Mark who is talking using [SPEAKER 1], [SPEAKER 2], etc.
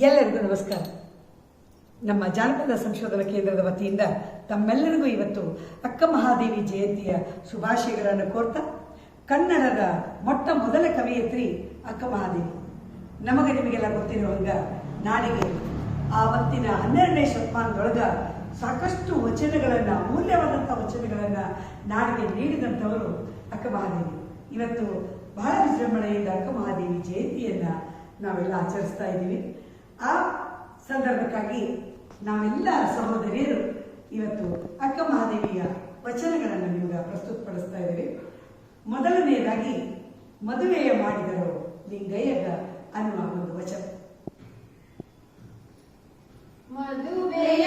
[SPEAKER 1] ಎಲ್ಲರಿಗೂ ನಮಸ್ಕಾರ. ನಮ್ಮ ಜಾನಪದ ಸಂಶೋಧನಾ ಕೇಂದ್ರದ ವತಿಯಿಂದ ತಮ್ಮೆಲ್ಲರಿಗೂ ಇವತ್ತು ಅಕ್ಕ ಮಹಾದೇವಿ ಜಯಂತಿಯ ಶುಭಾಶಯಗಳನ್ನು ಕೋರ್ತಾ, ಕನ್ನಡದ ಮೊಟ್ಟ ಮೊದಲ ಕವಯಿತ್ರಿ ಅಕ್ಕ ಮಹಾದೇವಿ. ನಮಗೆ ನಿಮಗೆಲ್ಲ ಗೊತ್ತಿರುವಂಗ ನಾಡಿಗೆ ಆವತ್ತಿನ 12ನೇ ಶತಮಾನದೊಳಗ ಸಾಕಷ್ಟು ವಚನಗಳನ್ನು, ಅಮೂಲ್ಯವಾದಂಥ ವಚನಗಳನ್ನು ನಾಡಿಗೆ ನೀಡಿದಂಥವರು ಅಕ್ಕ ಮಹಾದೇವಿ. ಇವತ್ತು ಬಹಳ ವಿಜೃಂಭಣೆಯಿಂದ ಅಕ್ಕ ಮಹಾದೇವಿ ಜಯಂತಿಯನ್ನು ನಾವೆಲ್ಲ ಆಚರಿಸ್ತಾ ಇದ್ದೀವಿ. ಆ ಸಂದರ್ಭಕ್ಕಾಗಿ ನಾವೆಲ್ಲ ಸಹೋದರಿಯರು ಇವತ್ತು ಅಕ್ಕ ಮಹಾದೇವಿಯ ವಚನಗಳನ್ನು ನಿಮಗೆ ಪ್ರಸ್ತುತಪಡಿಸ್ತಾ ಇದ್ದೀವಿ. ಮೊದಲನೆಯದಾಗಿ ಮದುವೆಯ ಮಾಡಿದರು ಲಿಂಗಯ್ಯಗ ಅನ್ನುವ ಒಂದು ವಚನ.
[SPEAKER 2] ಮದುವೆಯ